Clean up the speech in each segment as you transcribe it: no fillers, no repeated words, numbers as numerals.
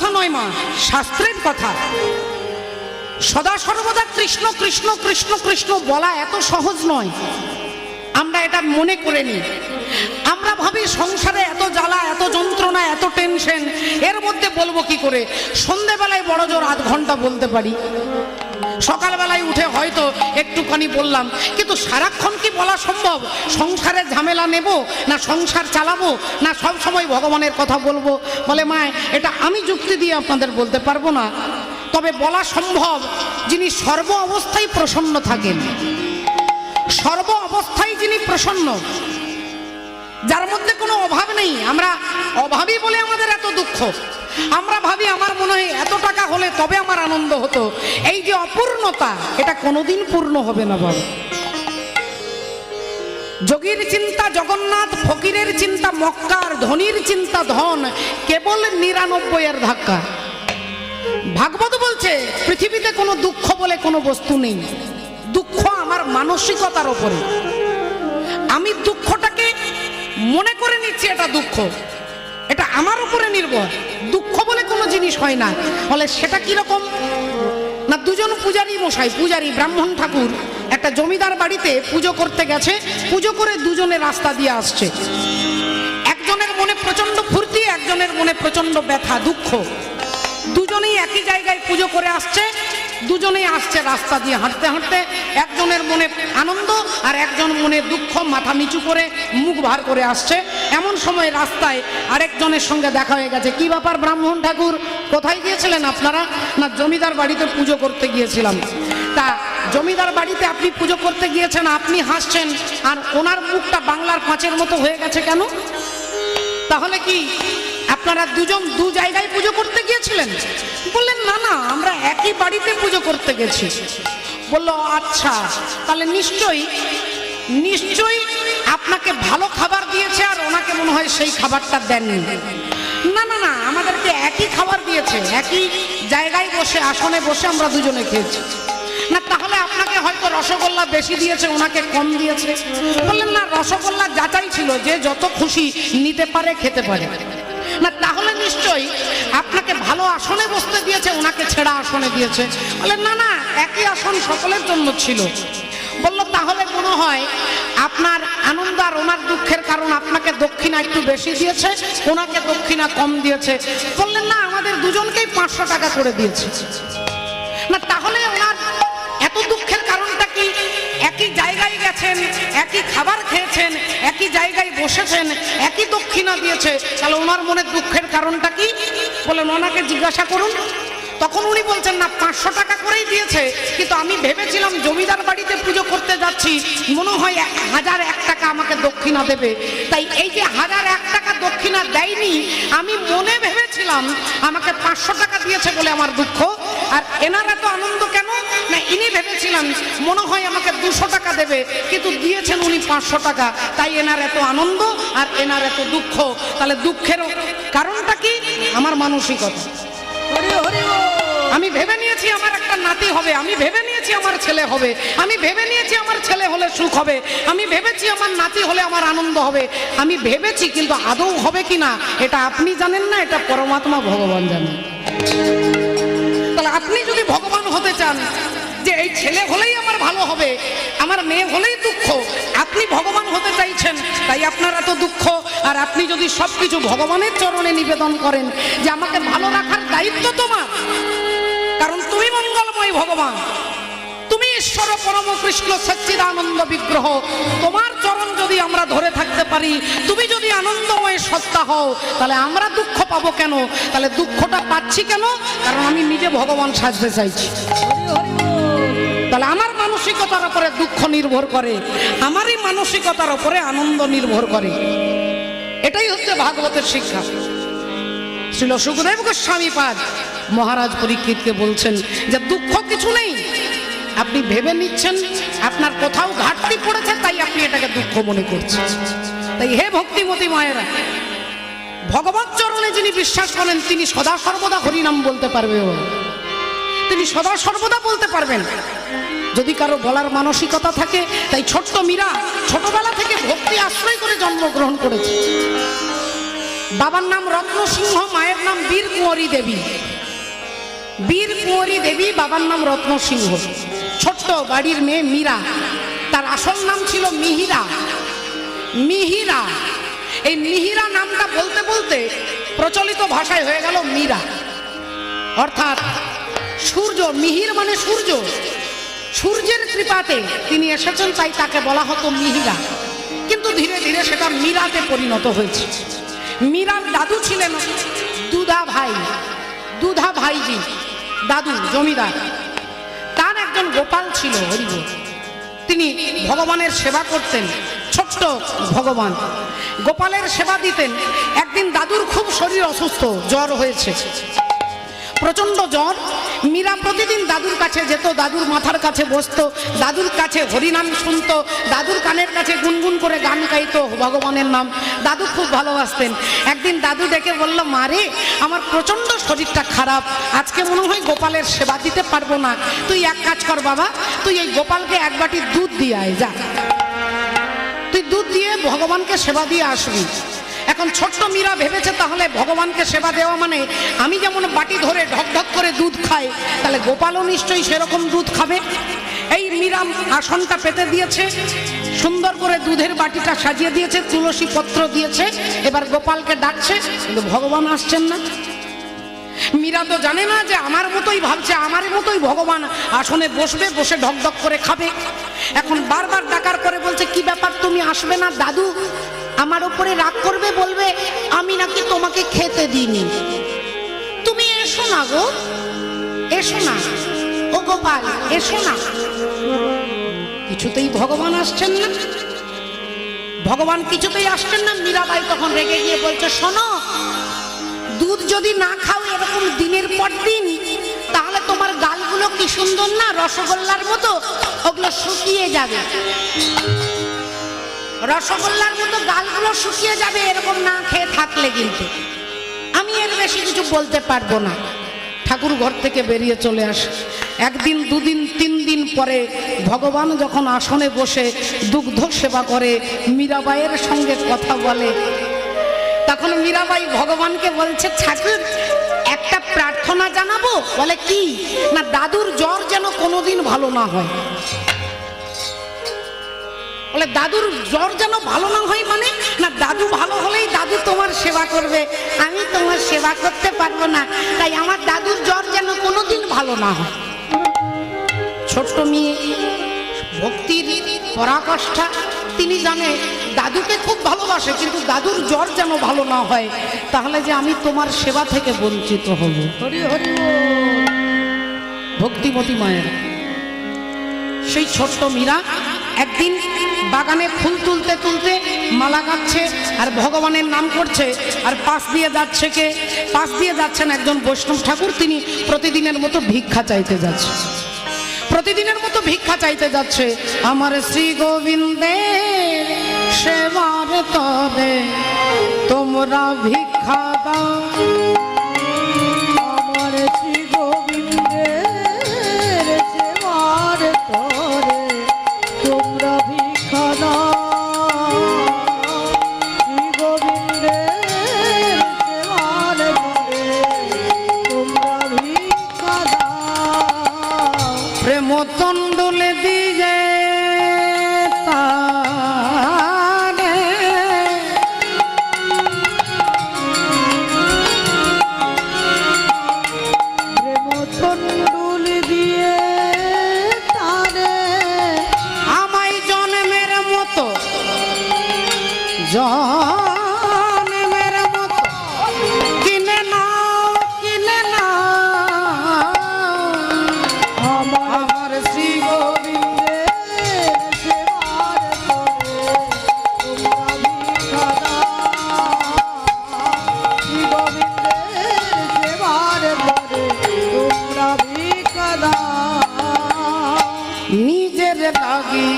কথা নয় মা, শাস্ত্রের কথা। সদা সর্বদা কৃষ্ণ কৃষ্ণ কৃষ্ণ কৃষ্ণ বলা এত সহজ নয়। আমরা এটা মনে করে নিই, আমরা ভাবি সংসারে এত জ্বালা, এত যন্ত্রণা, এত টেনশন, এর মধ্যে বলবো কি করে? সন্ধ্যেবেলায় বড় জোর আধ ঘন্টা বলতে পারি, সকালবেলায় উঠে হয়তো একটুখানি বললাম, কিন্তু সারাক্ষণ কি বলা সম্ভব? সংসারে ঝামেলা নেব না সংসার চালাবো, না সব সময় ভগবানের কথা বলবো? বলে মা, এটা আমি যুক্তি দিয়ে আপনাদের বলতে পারবো না, তবে বলা সম্ভব যিনি সর্ব অবস্থায় প্রসন্ন থাকেন, সর্ব অবস্থায় যিনি প্রসন্ন, যার মধ্যে কোনো অভাব নেই। আমরা অভাবী বলে আমাদের এত দুঃখ। আমরা ভাবি আমার মনে হয় এত টাকা হলে তবে আমার আনন্দ হতো। এই যে অপূর্ণতা, এটা কোনোদিন পূর্ণ হবে না বাবা। যোগীর চিন্তা জগন্নাথ, ফকিরের চিন্তা মক্কার, ধনীর চিন্তা ধন, কেবল 99 ধাক্কা। ভাগবত বলছে পৃথিবীতে কোনো দুঃখ বলে কোনো বস্তু নেই। দুঃখ আমার মানসিকতার ওপরে। আমি দুঃখটাকে মনে করে নিচ্ছি এটা দুঃখ, এটা আমার উপরে নির্ভর। দুঃখ বলে কোনো জিনিস হয় না। বলে সেটা কিরকম না, দুজন পূজারী মশাই, পূজারী ব্রাহ্মণ ঠাকুর একটা জমিদার বাড়িতে পুজো করতে গেছে। পুজো করে দুজনে রাস্তা দিয়ে আসছে। একজনের মনে প্রচন্ড ফুর্তি, একজনের মনে প্রচন্ড ব্যথা, দুঃখ। দুজনেই একই জায়গায় পুজো করে আসছে, দুজনেই আসছে রাস্তা দিয়ে হাঁটতে হাঁটতে। একজনের মনে আনন্দ আর একজন মনে দুঃখ, মাথা নিচু করে মুখ ভার করে আসছে। এমন সময় রাস্তায় আরেকজনের সঙ্গে দেখা হয়ে গেছে। কি ব্যাপার ব্রাহ্মণ ঠাকুর, কোথায় গিয়েছিলেন আপনারা? না, জমিদার বাড়িতে পুজো করতে গিয়েছিলাম। তা জমিদার বাড়িতে আপনি পুজো করতে গিয়েছেন, আপনি হাসছেন, আর ওনার মুখটা বাংলার পাঁচের মতো হয়ে গেছে কেন? তাহলে কি আপনারা দুজন দু জায়গায় পুজো করতে গিয়েছিলেন? বললেন না না, আমরা একই বাড়িতে পুজো করতে গেছি। বলল আচ্ছা, তাহলে নিশ্চয়ই নিশ্চয়ই আপনাকে ভালো খাবার দিয়েছে আর ওনাকে মনে হয় সেই খাবারটা দেননি। না না না, আমাদেরকে একই খাবার দিয়েছে, একই জায়গায় বসে আসনে বসে আমরা দুজনে খেয়েছি। না, তাহলে আপনাকে হয়তো রসগোল্লা বেশি দিয়েছে, ওনাকে কম দিয়েছে। বললেন না, রসগোল্লা যাচাই ছিল, যে যত খুশি নিতে পারে খেতে পারে। না, তাহলে নিশ্চয়ই আপনাকে ভালো আসনে বসতে দিয়েছে, ওনাকে ছেঁড়া আসনে দিয়েছে। বলে না না, একই আসন সকলের জন্য ছিল। বলল তাহলে মনে হয় আপনার আনন্দ আর ওনার দুঃখের কারণ আপনাকে দক্ষিণা একটু বেশি দিয়েছে, ওনাকে দক্ষিণা কম দিয়েছে। বললেন না, আমাদের দুজনকেই 500 টাকা করে দিয়েছে। না, তাহলে ওনার এত দুঃখের কারণটা কি? একই জায়গায় গেছেন, একই খাবার খেয়েছেন, একই জায়গায় বসেছেন, একই দক্ষিণা দিয়েছে, তাহলে ওনার মনে দুঃখের কারণটা কি? বলেন ওনাকে জিজ্ঞাসা করুন। তখন উনি বলছেন না, 500 টাকা করেই দিয়েছে, কিন্তু আমি ভেবেছিলাম জমিদার বাড়িতে পুজো করতে যাচ্ছি, মনে হয় 1001 টাকা আমাকে দক্ষিণা দেবে। তাই এই যে 1001 টাকা দক্ষিণা দেয়নি, আমি মনে ভেবেছিলাম আমাকে 500 টাকা দিয়েছে বলে আমার দুঃখ। আর এনার এত আনন্দ কেন? না, ইনি ভেবেছিলাম মনে হয় আমাকে 200 টাকা দেবে, কিন্তু দিয়েছেন উনি 500 টাকা, তাই এনার এত আনন্দ আর এনার এত দুঃখ। তাহলে দুঃখের কারণটা কি? আমার মানসিকতা। আমি ভেবে নিয়েছি আমার একটা নাতি হবে, আমি ভেবে নিয়েছি আমার ছেলে হবে, আমি ভেবে নিয়েছি আমার ছেলে হলে সুখ হবে, আমি ভেবেছি আমার নাতি হলে আমার আনন্দ হবে। আমি ভেবেছি, কিন্তু আদৌ হবে কিনা এটা আপনি জানেন না, এটা পরমাত্মা ভগবান জানেন। তাহলে আপনি যদি ভগবান হতে চান, যে এই ছেলে হলেই আমার ভালো হবে, আমার মেয়ে হলেই দুঃখ, আপনি ভগবান হতে চাইছেন, তাই আপনার এত দুঃখ। আর আপনি যদি সবকিছু ভগবানের চরণে নিবেদন করেন যে আমাকে ভালো রাখার দায়িত্ব তোমার, কারণ তুমি মঙ্গলময় ভগবান, তুমি ঈশ্বর পরম কৃষ্ণ সচ্চিদানন্দ বিগ্রহ, তোমার চরণ যদি আমরা ধরে থাকতে পারি, তুমি যদি আনন্দময় সত্তা হও, তাহলে আমরা দুঃখ পাবো কেন? তাহলে দুঃখটা পাচ্ছি কেন? কারণ আমি নিজে ভগবান সাজতে চাইছি। তাহলে আমার মানসিকতার উপরে দুঃখ নির্ভর করে, আমারই মানসিকতার উপরে আনন্দ নির্ভর করে। এটাই হচ্ছে ভাগবতের শিক্ষা। শ্রীল সুখদেব গোস্বামী পাদ মহারাজ পরীক্ষিতকে বলছেন যে দুঃখ কিছু নেই, আপনি ভেবে নিচ্ছেন আপনার কোথাও ঘাটতি পড়েছে, তাই আপনি এটাকে দুঃখ মনে করছেন। তাই হে ভক্তিমতী মায়েরা, ভগবত চরণে যিনি বিশ্বাস করেন তিনি সদা সর্বদা হরিনাম বলতে পারবে, তিনি সদা সর্বদা বলতে পারবেন। যদি কারো বলার মানসিকতা থাকে, তাই ছোট্ট মীরা ছোটবেলা থেকে ভক্তি আশ্রয় করে জন্মগ্রহণ করেছে। বাবার নাম রত্নসিংহ, মায়ের নাম বীর কুঁওরী দেবী। বীর কুঁওরী দেবী, বাবার নাম রত্নসিংহ। ছোট্ট বাড়ির মেয়ে মীরা, তার আসল নাম ছিল মিহিরা। মিহিরা, এই মিহিরা নামটা বলতে বলতে প্রচলিত ভাষায় হয়ে গেল মীরা, অর্থাৎ সূর্য। মিহির মানে সূর্য, সূর্যের কৃপাতে তিনি এসেছেন, তাই তাকে বলা হতো মিহিরা। কিন্তু ধীরে ধীরে সেটা মীরাতে পরিণত হয়েছে। মীরার দাদু ছিলেন দুধা ভাই, দুধা ভাইজি, দাদু জমিদার। তার একজন গোপাল ছিল, হরিবল। তিনি ভগবানের সেবা করতেন, ছোট্ট ভগবান গোপালের সেবা দিতেন। একদিন দাদুর খুব শরীর অসুস্থ, জ্বর হয়েছে, প্রচন্ড জ্বর। মীরা প্রতিদিন দাদুর কাছে যেত, দাদুর মাথার কাছে বসতো, দাদুর কাছে হরিনাম শুনতো, দাদুর কানের কাছে গুনগুন করে গান গাইতো ভগবানের নাম। দাদু খুব ভালোবাসতেন। একদিন দাদু ডেকে বলল, মারে আমার প্রচন্ড শরীরটা খারাপ, আজকে মনে হয় গোপালের সেবা দিতে পারবো না। তুই এক কাজ কর বাবা, তুই এই গোপালকে এক বাটি দুধ দিয়ে আয়, যা তুই দুধ দিয়ে ভগবানকে সেবা দিয়ে আসবি। এখন ছোট্ট মীরা ভেবেছে তাহলে ভগবানকে সেবা দেওয়া মানে আমি যেমন বাটি ধরে ঢকঢক করে দুধ খাই, তাহলে গোপালও নিশ্চয়ই সেরকম দুধ খাবে। এই মীরা আসনটা পেতে দিয়েছে, সুন্দর করে দুধের বাটিটা সাজিয়ে দিয়েছে, তুলসী পত্র দিয়েছে। এবার গোপালকে ডাকছে, কিন্তু ভগবান আসছেন না। মীরা তো জানে না যে আমার মতোই ভাবছে, আমার মতোই ভগবান আসনে বসবে, বসে ঢকঢক করে খাবে। এখন বারবার ডাকার পরে বলছে, কি ব্যাপার তুমি আসবে না? দাদু আমার উপরে রাগ করবে, বলবে আমি নাকি তোমাকে খেতে দিইনি। তুমি এসো না গো, এসো না, ও গোপাল এসো না। কিছুতেই ভগবান আসছেন না, ভগবান কিছুতেই আসছেন না। মীরাবাই তখন রেগে গিয়ে বলছে, শোনো, দুধ যদি না খাও এরকম দিনের পর দিন, তাহলে তোমার গালগুলো কি সুন্দর না, রসগোল্লার মতো, ওগুলো শুকিয়ে যাবে। রসগোল্লার মতো গালগুলো শুকিয়ে যাবে এরকম না খেয়ে থাকলে। কিন্তু আমি এর বেশি কিছু বলতে পারবো না। ঠাকুর ঘর থেকে বেরিয়ে চলে আসে। একদিন, দুদিন, 3 দিন পরে ভগবান যখন আসনে বসে দুগ্ধ সেবা করে, মীরাবাইয়ের সঙ্গে কথা বলে, তখন মীরাবাই ভগবানকে বলছে, ঠাকুর একটা প্রার্থনা জানাবো। বলে কি? না, দাদুর জ্বর যেন কোনোদিন ভালো না হয়। বলে দাদুর জ্বর যেন ভালো না হয় মানে? না, দাদু ভালো হলেই দাদু তোমার সেবা করবে, আমি তোমার সেবা করতে পারবো না, তাই আমার দাদুর জ্বর যেন কোনোদিন ভালো না হয়। ছোট্ট মেয়ে, ভক্তির পরাকাষ্ঠা, তিনি জানে দাদুকে খুব ভালোবাসে, কিন্তু দাদুর জ্বর যেন ভালো না হয়, তাহলে যে আমি তোমার সেবা থেকে বঞ্চিত হব। হরি হরি ভক্তিমতী মায়ের। সেই ছোট্ট মীরা একদিন বাগানে ফুল তুলতে তুলতে মালা গাচ্ছে আর ভগবানের নাম করছে, আর পাশ দিয়ে যাচ্ছে কে? পাশ দিয়ে যাচ্ছেন একজন বৈষ্ণব ঠাকুর। তিনি প্রতিদিনের মতো ভিক্ষা চাইতে যাচ্ছে, প্রতিদিনের মতো ভিক্ষা চাইতে যাচ্ছে। আমার শ্রী গোবিন্দের সেবার তরে তোমরা ভিক্ষা দাও, আমার শ্রী গোবিন্দের সেবার তরে তোমরা ভিক্ষা দাও, শ্রী গোবিন্দের সেবার তরে তোমরা ভিক্ষা দাও। প্রেম তন্ডুলে দিয়ে তারে প্রেম তন্ডুল দিয়ে তারে আমায় জন্মের মতো, জন্মের মতো কিনে নাও, কিনে নাও আমার শ্রী গোবিন্দের সেবার তরে তোমরা ভিক্ষা দাও, শ্রী গোবিন্দের সেবার তরে তোমরা ভিক্ষা দাও। নিজের লাগি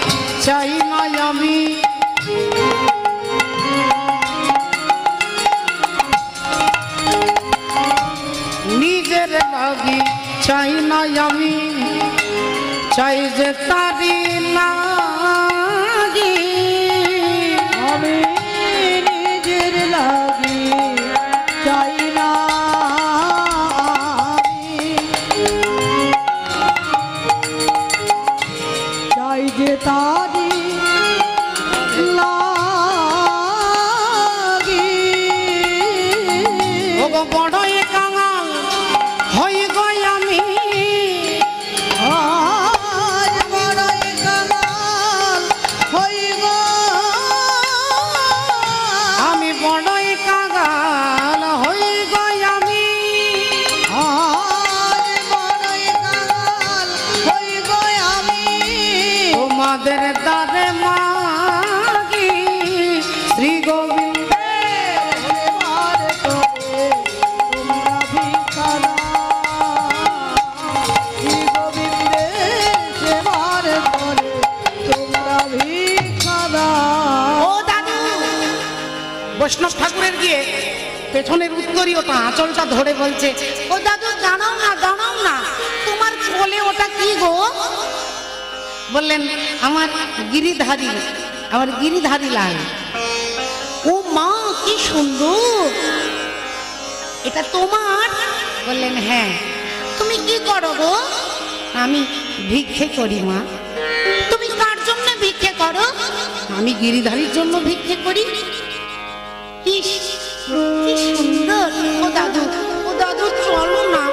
চাই না আমি, নিজের লাগি চাই না আমি, চাই যে তারি লাগি। আমি নিজের লাগি বৈষ্ণব ঠাকুরের গিয়ে পেছনের উত্তরীয়টা আঁচলটা ধরে বলছে, ও দাদু দাঁড়াও না, দাঁড়াও না, তোমার কোলে ওটা কি গো? বললেন, আমার গিরিধারী, আমার গিরিধারী লাল। ও মা, কি সুন্দর, এটা তোমার? বললেন, হ্যাঁ। তুমি কি করো গো? আমি ভিক্ষে করি মা। তুমি কার জন্য ভিক্ষে করো? আমি গিরিধারীর জন্য ভিক্ষে করি। কি সুন্দর। ও দাদু, ও দাদু চলো না,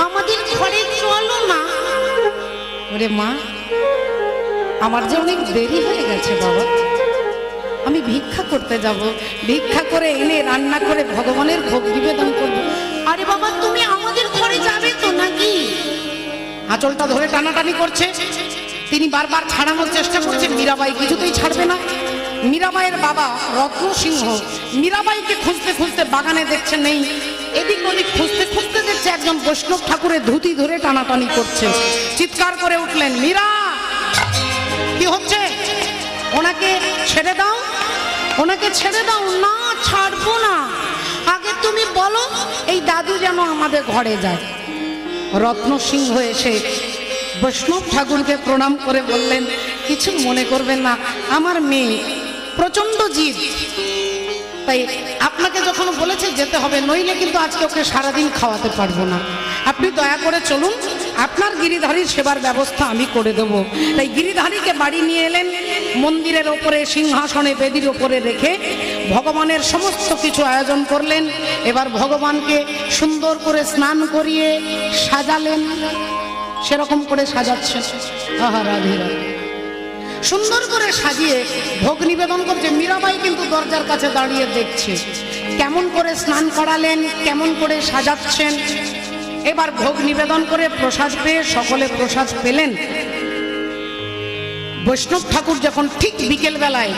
আমাদের ঘরে চলো না। ওরে মা, আমার যে অনেক দেরি হয়ে গেছে বাবা, আমি ভিক্ষা করতে যাব, ভিক্ষা করে এনে রান্না করে ভগবানের ভোগ নিবেদন করব। আরে বাবা, তুমি আমাদের ঘরে যাবে তো নাকি? আঁচলটা ধরে টানাটানি করছে, তিনি বারবার ছাড়ানোর চেষ্টা করছে, মীরাবাই কিছুতেই ছাড়বে না। মীরাবাইয়ের বাবা রত্ন সিংহ মীরাবাইকে খুঁজতে খুঁজতে বাগানে দেখছে নেই, এদিক ওদিক খুঁজতে খুঁজতে দেখছে একজন বৈষ্ণব ঠাকুরের ধুতি ধরে টানাটানি করছে। চিৎকার করে উঠলেন, মীরা, কি হচ্ছে? ওনাকে ছেড়ে দাও, ওনাকে ছেড়ে দাও। না, ছাড়বো না, আগে তুমি বলো এই দাদু যেন আমাদের ঘরে যায়। রত্ন সিংহ এসে বৈষ্ণব ঠাকুরকে প্রণাম করে বললেন, কিছু মনে করবেন না, আমার মেয়ে প্রচন্ড জিদ, তাই আপনাকে যখন বলেছে যেতে হবে, নইলে কিন্তু আজকে ওকে সারাদিন খাওয়াতে পারবো না। আপনি দয়া করে চলুন, আপনার গিরিধারীর সেবার ব্যবস্থা আমি করে দেব। তাই গিরিধারীকে বাড়ি নিয়ে এলেন, মন্দিরের ওপরে সিংহাসনে বেদির ওপরে রেখে ভগবানের সমস্ত কিছু আয়োজন করলেন। এবার ভগবানকে সুন্দর করে স্নান করিয়ে সাজালেন, সেরকম করে সাজাচ্ছে। আহা রাধে রাধে। সুন্দর করে সাজিয়ে ভোগ নিবেদন করছে। মীরাবাই কিন্তু দরজার কাছে দাঁড়িয়ে দেখছে কেমন করে স্নান করালেন, কেমন করে সাজাচ্ছেন। এবার ভোগ নিবেদন করে প্রসাদ পেয়ে সকলে প্রসাদ পেলেন। বৈষ্ণব ঠাকুর যখন ঠিক বিকেল বেলায়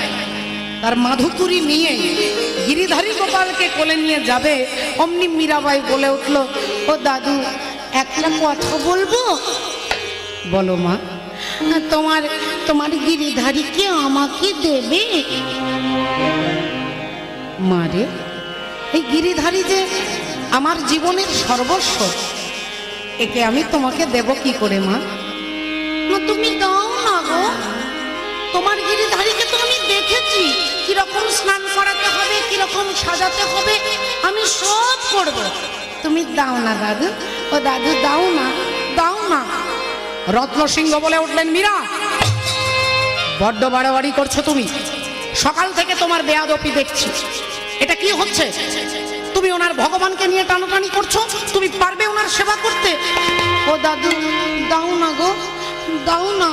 তার মাধুকুরি নিয়ে গিরিধারী গোপালকে কোলে নিয়ে যাবে, অমনি মীরাবাই বলে উঠল, ও দাদু, একটা কথা বলবো? বলো মা। তোমার তোমার গিরিধারীকে আমাকে দেবে? মারে, এই গিরিধারী যে আমার জীবনের সর্বস্ব, একে আমি তোমাকে দেব কি করে মা? না, তুমি দাও না গো, তোমার গিরিধারীকে তো আমি দেখেছি, কিরকম স্নান করাতে হবে, কিরকম সাজাতে হবে, আমি সব করব। তুমি দাও না দাদু, ও দাদু দাও না, দাও না। রত্ন সিংহ বলে উঠলেন, মীরা, বড্ড বাড়াবাড়ি করছো তুমি, সকাল থেকে তোমার বেয়াদপি দেখছি। এটা কি হচ্ছে? তুমি ওনার ভগবানকে নিয়ে টানাটানি করছো, তুমি পারবে ওনার সেবা করতে? ও দাদু দাও না গো, দাও না,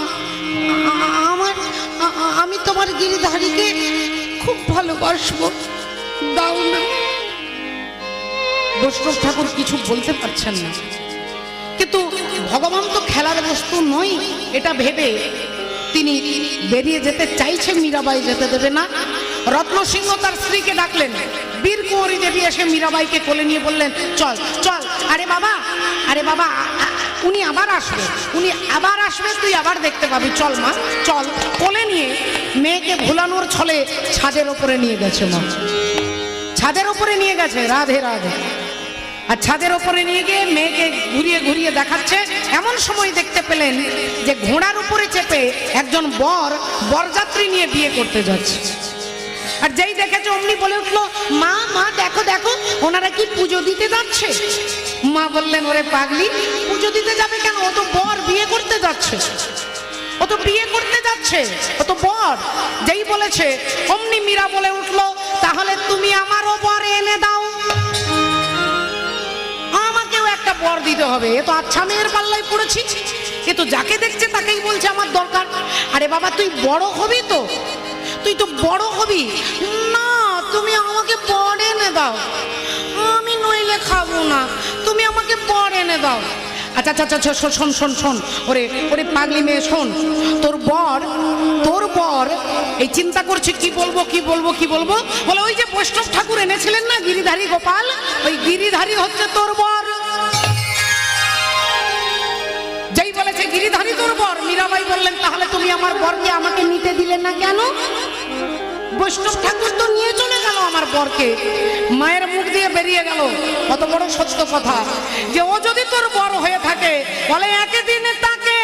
আমি তোমার গিরিধারীকে খুব ভালোবাসবো, দাও না। বৈষ্ণব ঠাকুর কিছু বলতে পারছেন না, কিন্তু ভগবান তো খেলার বস্তু নয় এটা ভেবে তিনি বেরিয়ে যেতে চাইছেন, মীরাবাই যেতে দেবে না। রত্ন সিংহ তার স্ত্রীকে ডাকলেন, বীর কুঁওরি দেবী এসে মীরাবাইকে কোলে নিয়ে বললেন, চল চল। আরে বাবা, আরে বাবা, উনি আবার আসবে, উনি আবার আসবে, তুই আবার দেখতে পাবি, চল মা চল। কোলে নিয়ে মেয়েকে ভুলানোর ছলে ছাদের ওপরে নিয়ে গেছে মা, ছাদের ওপরে নিয়ে গেছে। রাধে রাধে। আর ছাদের ওপরে নিয়ে গিয়ে মেয়েকে ঘুরিয়ে ঘুরিয়ে দেখাচ্ছে। এমন সময় দেখতে পেলেন যে ঘোড়ার উপরে চেপে একজন বরযাত্রী নিয়ে বিয়ে করতে যাচ্ছে। আর যেই দেখেছে অমনি বলে উঠলো, মা মা দেখো দেখো, ওনারা কি পুজো দিতে যাচ্ছে। মা বললেন, ওরে পাগলি, পুজো দিতে যাবে কেন? ও তো বর বিয়ে করতে যাচ্ছে, ও তো বিয়ে করতে যাচ্ছে, ও তো বর। যেই বলেছে অমনি মীরা বলে উঠলো, তাহলে তুমি আমারও বর এনে দাও, আমাকেও একটা বর দিতে হবে। এ তো আচ্ছা মেয়ের পাল্লায় পড়েছি, এ তো যাকে দেখছে তাকেই বলছে আমার দরকার। আরে বাবা, তুই বড় হবি তো, তুই তো বড় হবি না, তুমি আমাকে বর এনে দাও, আমি নইলে খাবো না, তুমি আমাকে বর এনে দাও। আচ্ছা আচ্ছা আচ্ছা, শোন শোন শোন, ওরে ওরে পাগলি মেয়ে শোন, তোর বর এই চিন্তা করছে কি বলবো কি বলবো কি বলবো। বলে, ওই যে বৈষ্ণব ঠাকুর এনেছিলেন না গিরিধারী গোপাল, ওই গিরিধারী হচ্ছে তোর বর। যেই বলেছে গিরিধারী তোর বর, মীরাবাই বললেন, তাহলে তুমি আমার বরকে আমাকে নিতে দিলে না কেন? বৈষ্ণব ঠাকুর তো নিয়ে চলে গেল আমার বরকে, মায়ের মুখ দিয়ে বেরিয়ে গেল কত বড় সত্য কথা, যে ও যদি তোর বর হয়ে থাকে বলে একদিনে তাকে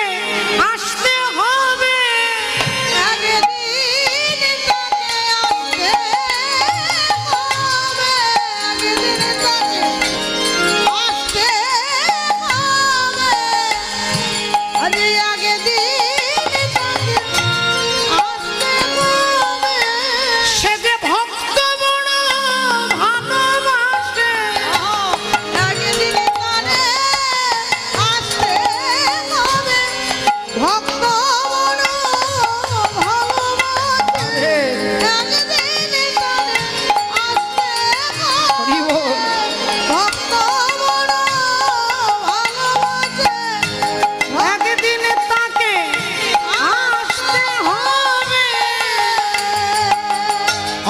আসতে হবে। সে যে ভক্ত বড় ভালোবাসে, ভক্ত বড় ভালোবাসে, একদিন তারে আসতে হবে। ভক্ত বড় ভালোবাসে, একদিনে তাকে আসতে হবে।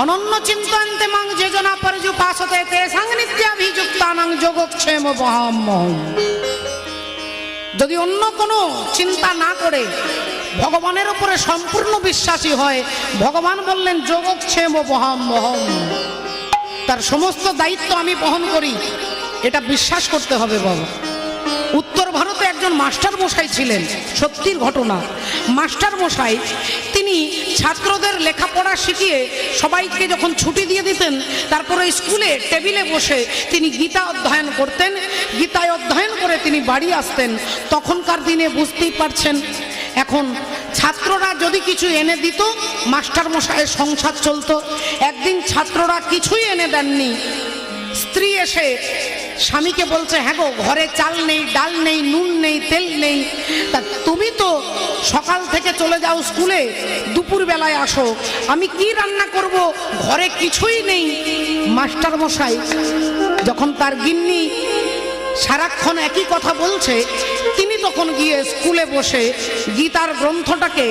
অনন্য চিন্তন্তে মাং যোজনা পর্যুপাসতে তে সংনিত্যাভিযুক্তানাং যোগক্ষেম বহাম্যহম। যদি অন্য কোনো চিন্তা না করে ভগবানের উপরে সম্পূর্ণ বিশ্বাসী হয়, ভগবান বললেন যোগক্ষেম বহাম্যহম, তার সমস্ত দায়িত্ব আমি বহন করি, এটা বিশ্বাস করতে হবে বাবা। উত্তর ভারতে একজন মাস্টার মশাই ছিলেন, সত্যির ঘটনা। মাস্টার মশাই তিনি ছাত্রদের লেখাপড়া শিখিয়ে সবাইকে যখন ছুটি দিয়ে দিতেন, তারপরে স্কুলে টেবিলে বসে তিনি গীতা অধ্যয়ন করতেন। গীতায় অধ্যয়ন করে তিনি বাড়ি আসতেন। তখনকার দিনে বুঝতেই পারছেন, এখন ছাত্ররা যদি কিছু এনে দিত মাস্টার মশাইয়ের সংসার চলতো। একদিন ছাত্ররা কিছুই এনে দেননি, স্ত্রী এসে স্বামীকে বলছে, হ্যাঁ গো ঘরে চাল নেই, ডাল নেই, নুন নেই, তেল নেই, তা তুমি তো সকাল থেকে চলে যাও স্কুলে, দুপুর বেলায় আসো, আমি কি রান্না করব, ঘরে কিছুই নেই। মাস্টার মশাই যখন তার গিন্নি সারাক্ষণ একই কথা বলছে, তিনি তখন গিয়ে স্কুলে বসে গীতার গ্রন্থটাকে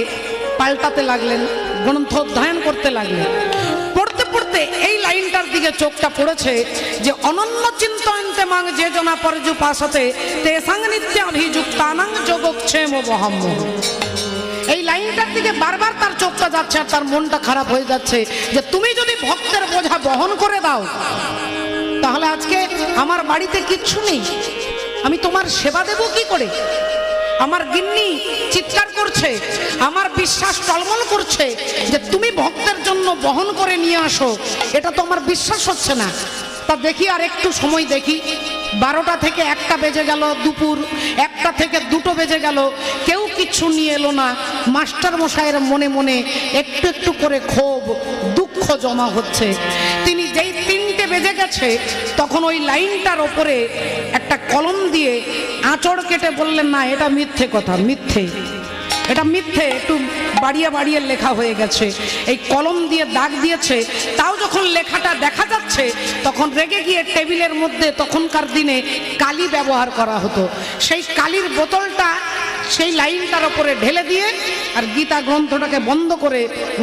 পাল্টাতে লাগলেন, গ্রন্থ অধ্যয়ন করতে লাগলেন। পড়তে পড়তে এই লাইনটার দিকে চোখটা পড়েছে যে অনন্য চিন্তয়ন্তে মাং যে জনা পর্যুপাসতে তে সংনিত্যাভিযুক্তানাং যোগক্ষেম বহাম্যহম। এই লাইনটার দিকে বারবার তার চোখটা যাচ্ছে আর তার মনটা খারাপ হয়ে যাচ্ছে, যে তুমি যদি ভক্তের বোঝা বহন করে দাও, তাহলে আজকে আমার বাড়িতে কিচ্ছু নেই, আমি তোমার সেবা দেব কি করে? আমার গিন্নি চিৎকার করছে, আমার বিশ্বাস টলমল করছে যে তুমি ভক্তের জন্য বহন করে নিয়ে আসো, এটা তো আমার বিশ্বাস হচ্ছে না। তা দেখি আর একটু সময় দেখি, 12টা থেকে 1টা বেজে গেল, দুপুর 1টা থেকে 2টো বেজে গেল, কেউ কিচ্ছু নিয়ে এলো না। মাস্টার মশাইয়ের মনে মনে একটু একটু করে ক্ষোভ দুঃখ জমা হচ্ছে। তিনি যেই 3টে বেজে গেছে, তখন ওই লাইনটার ওপরে একটা কলম দিয়ে আঁচড় কেটে বললেন, না এটা মিথ্যে কথা, মিথ্যে, এটা মিথ্যে, একটু বাড়িয়ে বাড়িয়ে লেখা হয়ে গেছে। এই কলম দিয়ে দাগ দিয়েছে, তাও যখন লেখাটা দেখা যাচ্ছে তখন রেগে গিয়ে টেবিলের মধ্যে তখনকার দিনে কালি ব্যবহার করা হতো, সেই কালির বোতলটা সেই লাইনটার ওপরে ঢেলে দিয়ে আর গীতা গ্রন্থটাকে বন্ধ করে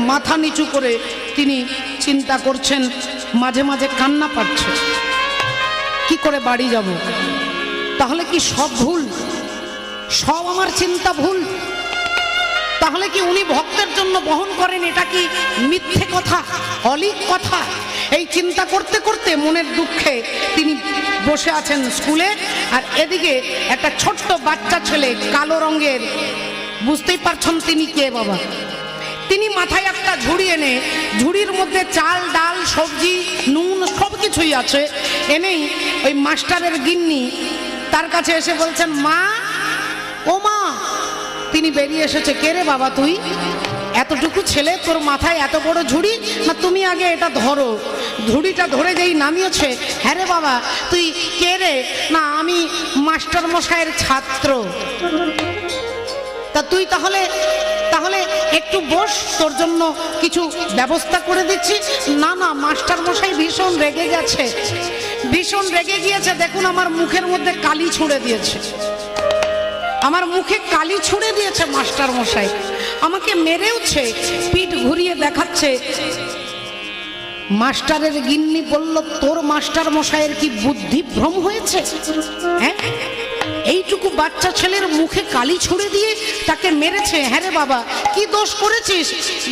মাথা নিচু করে তিনি চিন্তা করছেন, মাঝে মাঝে কান্না পাচ্ছে, কি করে বাড়ি যাব? তাহলে কি সব ভুল? সব আমার চিন্তা ভুল? তাহলে কি উনি ভক্তের জন্য বহন করেন, এটা কি মিথ্যে কথা, অলিক কথা? এই চিন্তা করতে করতে মনের দুঃখে তিনি বসে আছেন স্কুলে, আর এদিকে একটা ছোট্ট বাচ্চা ছেলে কালো রঙের, বুঝতেই পারছেন তিনি কে বাবা। তিনি মাথায় একটা ঝুড়ি এনে, ঝুড়ির মধ্যে চাল ডাল সবজি নুন সব কিছুই আছে, এনেই ওই মাস্টারের গিন্নি তার কাছে এসে বলছেন, মা ও মা। তিনি বেরিয়ে এসেছে, কে রে বাবা তুই? এতটুকু ছেলে, তোর মাথায় এত বড় ঝুড়ি? না তুমি আগে এটা ধরো। ঝুড়িটা ধরে যেই নামিয়েছে, হ্যাঁ রে বাবা তুই কে রে? না আমি মাস্টার মশাইয়ের ছাত্র। তা তুই তাহলে তাহলে একটু বস, তোর জন্য কিছু ব্যবস্থা করে দিচ্ছি। না না, মাস্টার মশাই ভীষণ রেগে গেছে, ভীষণ রেগে গিয়েছে, দেখুন আমার মুখের মধ্যে কালি ছুঁড়ে দিয়েছে, আমার মুখে কালি ছুঁড়ে দিয়েছে মাস্টার মশাই, আমাকে মেরেওছে, পিঠ ঘুরিয়ে দেখাচ্ছে। মাস্টারের গিন্নি বলল, তোর মাস্টার মশাইয়ের কি বুদ্ধি ভ্রম হয়েছে? হ্যাঁ এইটুকু বাচ্চা ছেলের মুখে কালি ছুড়ে দিয়ে তাকে মেরেছে। হ্যাঁ রে বাবা, কি দোষ করেছিস?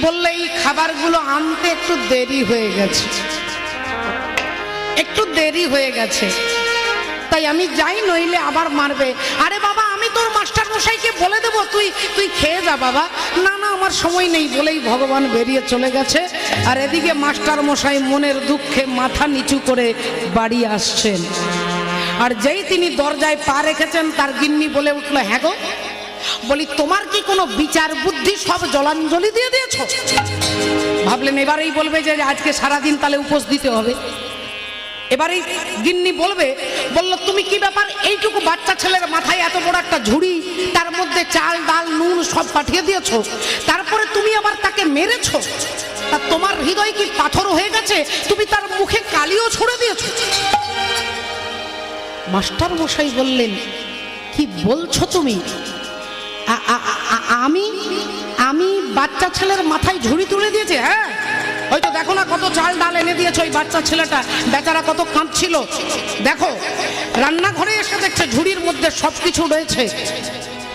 বললে এই খাবারগুলো আনতে একটু দেরি হয়ে গেছে, একটু দেরি হয়ে গেছে, তাই আমি যাই, নইলে আবার মারবে। আরে বাবা, আমি তোর মাস্টার মশাইকে বলে দেবো, তুই খেয়ে যা বাবা। না না, আমার সময় নেই বলেই ভগবান বেরিয়ে চলে গেছে। আর এদিকে মাস্টার মশাই মনের দুঃখে মাথা নিচু করে বাড়ি আসছেন। আর যেই তিনি দরজায় পা রেখেছেন, তার গিন্নি বলে উঠলো, হ্যাঁ গো, বলি তোমার কি কোনো বিচার বুদ্ধি সব জলাঞ্জলি দিয়ে দিয়েছ? ভাবলেন এবারেই বলবে যে আজকে সারাদিন তাহলে উপোস দিতে হবে। এবারেই গিন্নি বলবে, বললো তুমি কি ব্যাপার, এইটুকু বাচ্চা ছেলের মাথায় এত বড় একটা ঝুড়ি, তার মধ্যে চাল ডাল নুন সব পাঠিয়ে দিয়েছো, তারপরে তুমি আবার তাকে মেরেছো। তা তোমার হৃদয় কি পাথর হয়ে গেছে? তুমি তার মুখে কালিও ছুড়ে দিয়েছো। মাস্টার মশাই বললেন, কি বলছো তুমি? আমি বাচ্চা ছেলের মাথায় ঝুড়ি তুলে দিয়েছে? হ্যাঁ, হয়তো দেখো না কত চাল ডাল এনে দিয়েছে। ওই বাচ্চা ছেলেটা বেচারা কত কাঁদছিল। দেখো, রান্নাঘরে এসে দেখছে ঝুড়ির মধ্যে সবকিছু রয়েছে।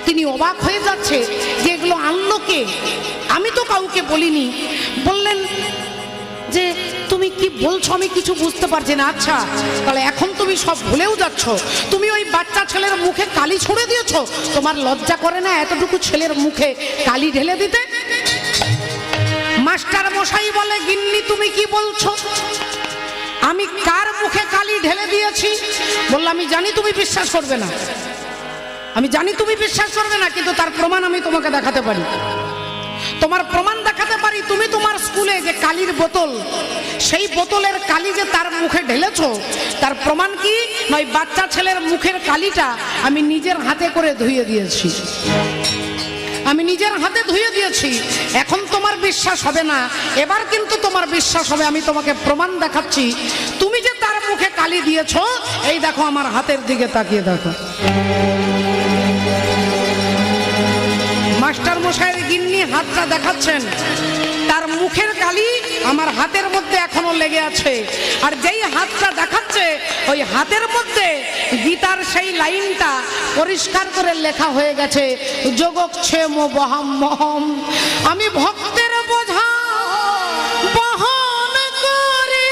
তিনি অবাক হয়ে যাচ্ছে যে এগুলো আনলো কে, আমি তো কাউকে বলিনি। বললেন যে তুমি কি বলছো, আমি কিছু বুঝতে পারছি না। আচ্ছা, তাহলে এখন তুমি সব ভুলেও যাচ্ছ। তুমি ওই বাচ্চা ছেলের মুখে কালি ছুড়ে দিয়েছো। তোমার লজ্জা করে না এতটুকু ছেলের মুখে কালি ঢেলে দিতে? মাস্টার মশাই বলে, গিন্নি তুমি কি বলছো? আমি কার মুখে কালি ঢেলে দিয়েছি? বললাম, আমি জানি তুমি বিশ্বাস করবে না, আমি জানি তুমি বিশ্বাস করবে না, কিন্তু তার প্রমাণ আমি তোমাকে দেখাতে পারি। তোমার প্রমাণ দেখাতে পারি। তুমি তোমার স্কুলে যে কালির বোতল, সেই বোতলের কালি যে তার মুখে ঢেলেছো, তার প্রমাণ কি? নয়, বাচ্চা ছেলের মুখের কালিটা আমি নিজের হাতে করে ধুয়ে দিয়েছি, আমি নিজের হাতে ধুয়ে দিয়েছি। এখন তোমার বিশ্বাস হবে না, এবার কিন্তু তোমার বিশ্বাস হবে। আমি তোমাকে প্রমাণ দেখাচ্ছি। তুমি যে তার মুখে কালি দিয়েছো, এই দেখো আমার হাতের দিকে তাকিয়ে দেখো। মাস্টার মশাইয়ের গিন্নি হাতটা দেখাচ্ছেন, তার মুখের কালি আমার হাতের মধ্যে এখনো লেগে আছে। আর যেই হাতটা দেখাচ্ছে, ওই হাতের মধ্যে গীতার সেই লাইনটা পরিষ্কার করে লেখা হয়ে গেছে, যোগক্ষেম বহাম মহম, আমি ভক্তের বোঝা বহন করি।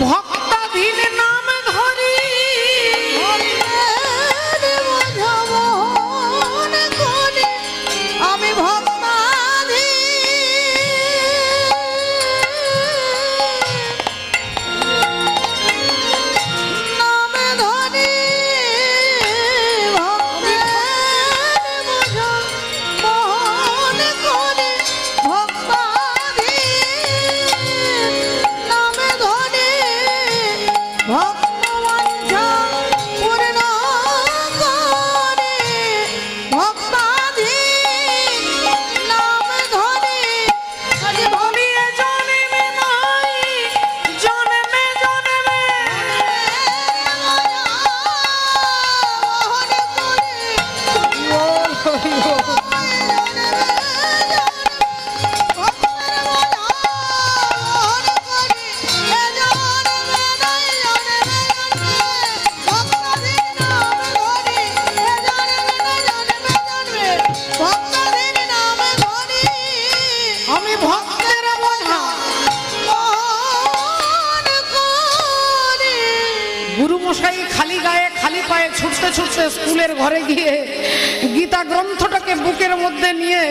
ভক্তাধীন নাম ধরি, আমি গুরুমশাই খালি গায়ে খালি পায়ে ছুটতে ছুটতে স্কুলের ঘরে গিয়ে গীতা গ্রন্থটাকে বুকের মধ্যে নিয়ে,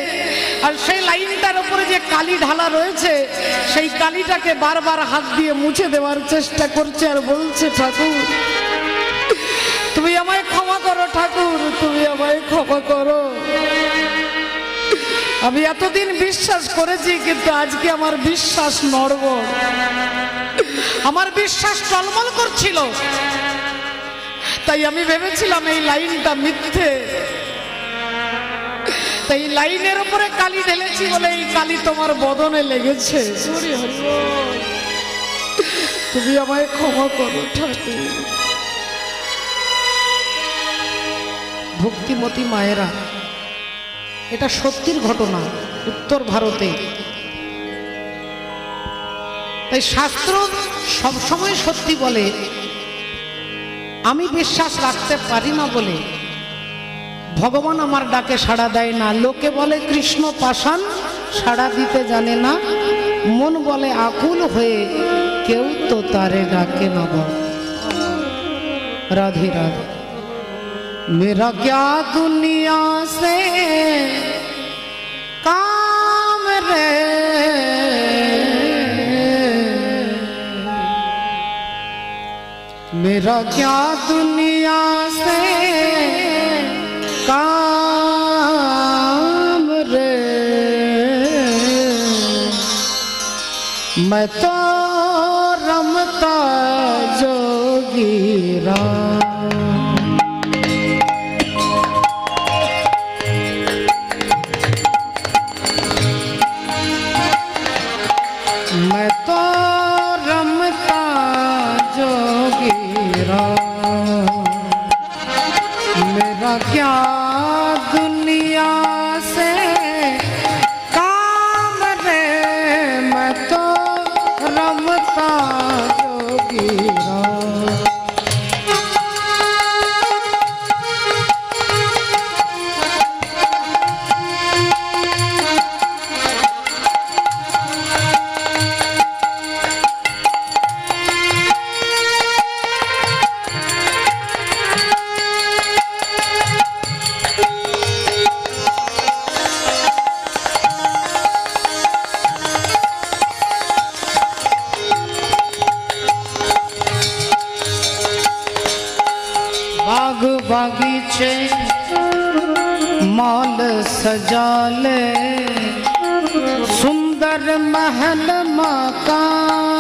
আর সেই লাইনটার উপরে যে কালি ঢালা রয়েছে, সেই কালিটাকে বারবার হাত দিয়ে মুছে দেওয়ার চেষ্টা করছে। আর বলছে, ঠাকুর তুমি আমায় ক্ষমা করো, ঠাকুর তুমি আমায় ক্ষমা করো। আমি এতদিন বিশ্বাস করেছি, কিন্তু আজকে আমার বিশ্বাস নড়বড়, আমার বিশ্বাস টলমল করছিল। তাই আমি ভেবেছিলাম এই লাইনটা মিথ্যে, তো এই লাইনের উপরে কালি ঢেলেছি বলে এই কালি তোমার বদনে লেগেছে। হরি হরি বল। তুমি আমায় ক্ষমা করো ঠাকুর। ভক্তিমতী মায়েরা, এটা সত্যির ঘটনা উত্তর ভারতে। তাই শাস্ত্র সবসময় সত্যি বলে। আমি বিশ্বাস রাখতে পারি না বলে ভগবান আমার ডাকে সাড়া দেয় না। লোকে বলে কৃষ্ণ পাষাণ, সাড়া দিতে জানে না। মন বলে আকুল হয়ে, কেউ তো তারে ডাকে না। রাধে রাধে। मेरा क्या दुनिया से काम रे, मेरा क्या दुनिया से काम रे, मैं तो रमता जोगीरा। मैं तो रमता जोगीरा, मेरा क्या दुनिया से काम रे, मैं तो रमता जोगीरा। बाग बागीचे मॉल सजा ले, सुंदर महल मकान,